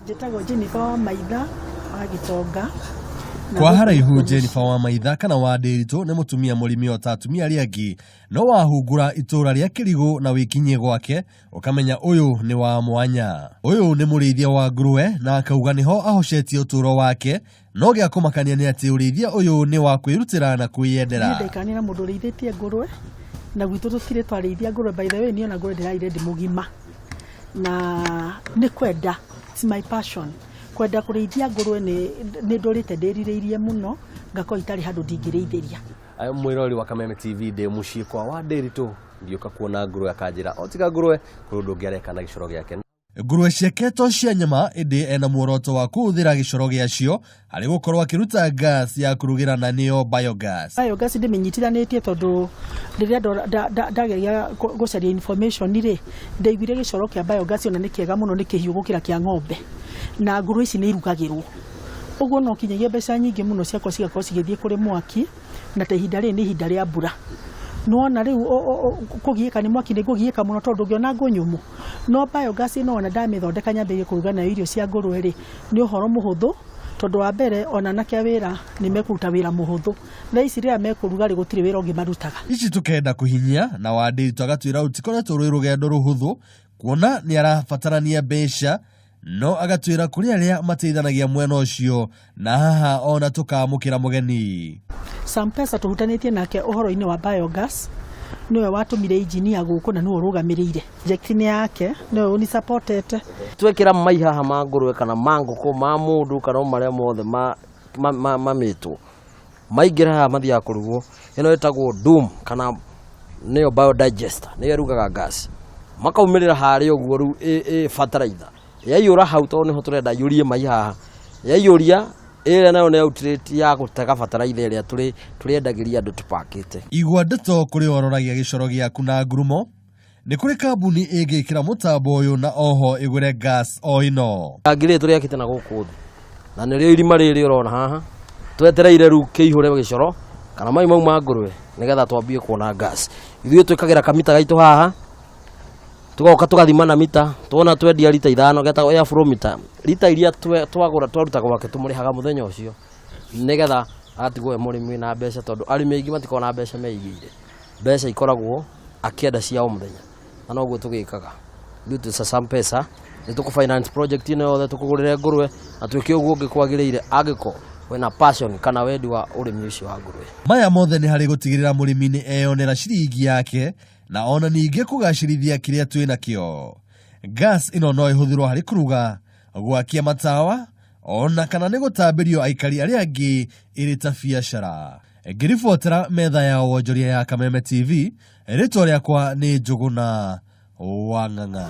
Njĩtagwo Jennifer wa Maitha wa Gitonga. Kwa haraihu Jennifer wa Maitha kana wa Ndiritu nĩ mũtumia mũrimi o ta atumia arĩa angĩ, no wahungura itũra rĩa Kĩrigũ na wĩkinyie gwake ũkamenya ũyũ nĩ wa mwanya. Ũyũ nĩ mũrĩithia wa ngũrwe na akauga nĩho ahocetie ũtũro wake, no gĩa kũmakania nĩ atĩ ũrĩithia ũyũ nĩ wa kwĩrutĩra na kwĩyendera. Ndĩkanĩra mũndũ ũrĩithĩtie ngũrwe na gwitũ tũtirĩ twarĩithia ngũrwe. By the way niĩ ona ngũrwe ndĩraire ndĩ mũgima na nĩ kwenda, it's my passion. Kwenda kũrĩithia ngũrwe nĩ ndũrĩte ndĩrirĩirie mũno, ngakorwo itarĩ handũ ndingĩrĩithĩria. Mwĩrori wa Kameme TV ndĩ mũciĩ kwa wa Ndiritu ndioka kuona ngũrwe akanjĩra o tiga ngũrwe kũrĩ ũndũ ũngĩ areka na gĩcoro gĩake. Ngũrwe ciake to cia nyama ĩndĩ ena muoroto wa kũhũthĩra gĩcoro gĩacio harĩ gũkorwo akĩruta gas ya kũrugĩra na nĩyo biogas. Biogas ndĩmenyitithanĩtie tondũ rĩrĩa ndageria gũcaria information rĩ, ndaiguire gĩcoro kĩa biogas ona nĩ kĩega mũno, nĩ kĩhiũ gũkĩra kĩa ng'ombe na ngũrwe ici nĩ irugagĩrwo. Ũguo no kinyagia mbeca nyingĩ mũno ciakwa cigakorwo cigĩthiĩ kũrĩ mwaki, na ta ihinda rĩrĩ nĩ ihinda rĩa mbura. Nona rĩu kũgiĩka nĩ mwaki nĩ kũgiĩka mũno tondũ ngĩona ngũ nyũmũ. No biogas ĩno ona ndamĩthondeka nyambĩrĩrie kũruga nayo irio cia ngũrwe rĩ, nĩ ũhoro mũhũthũ tondũ wa mbere ona nake wĩra nĩ mekũruta wĩra mũhũthũ. Na ici rĩrĩa mekũruga rĩ gũtirĩ wĩra ũngĩ marutaga. Ici tũkenda kũhinyia na wa Ndiritu agatwĩra ũtikoretwo rwĩ rũgendo rũhũthũ, kuona nĩ arabatarania mbeca, no agatwĩra kũrĩ arĩa mateithanagia mwena ũcio na haha ona tũkamũkĩra mũgeni. Sampesa tũhutanĩtie nake ũhoro-inĩ wa biogas, niwe watũmire engineer gũkũ na niwe ũrũgamĩrĩire project-inĩ yake, niwe uni supportete. Twekĩra maihaha ma ngũrwe kana ma ngũkũ ma mũndũ kana marĩa mothe mamitwo maingĩra haha mathiaga kũrugwo. Ĩno ĩtagwo Doom kana nĩyo biodigester, nĩyo ĩrugaga gas. Makaumĩrĩra harĩa ũguo rĩu fertilizer yaiyũra hau tondũ nĩho tũrenda yũrie maihaha. Yaiyũria ĩrĩa nayo nĩ outlet ya gũtega fertilizer ĩrĩa tũrĩendagĩria andũ tũpakĩte. Igua ndeto kũrĩ ororagia gĩcoro gĩaku na ngurumo, nĩ kũrĩ kambuni ĩngĩkĩra mũtambo ũyũ na oho ĩgũre gas o ino. Ngirĩ tũrĩakĩte na gũkũ thĩ na nĩrĩo irima rĩrĩ ũrona haha, twetereire rĩu kĩihũre gĩcoro kana mai mau ma ngũrwe nĩgetha twambie kuona gas. Ithuĩ twĩkagĩra kamita gaitũ haha, tugoka tugathima na mita, tuona twendia lita 5 getagwo air flow meter. Lita iria twagũra twarutaga gwake tũmũrĩhaga mũthenya ũcio nĩgetha atigwo mũrĩmi na mbeca, tondũ arĩmi aingĩ matikona na mbeca meigĩire. Mbeca ikoragwo akĩenda cia o mũthenya, na noguo tũgĩkaga. Ithuĩ tũ Sampesa nĩ tũkũfinance project ĩno yothe, tũkũgũrĩre ngũrwe na twĩke ũguo ũngĩ kwagĩrĩire angĩkorwo wĩna passion kana wendi wa ũrĩmi ũcio wa ngũrwe. Maya mothe nĩ harĩ gũtigĩrĩra mũrĩmi nĩ eyonera ciringi yake na ona ningĩ kũgacĩrithia kĩrĩa twĩ nakĩo. Gas ĩno no ĩhũthĩrwo harĩ kũruga, gwakia matawa, ona kana nĩ gũtambĩrio aikari arĩa angĩ ĩrĩ ta biacara. Ngĩribotera metha ya wonjoria ya Kameme TV, rĩtwa rĩakwa nĩ Njũgũna wa Ng'ang'a.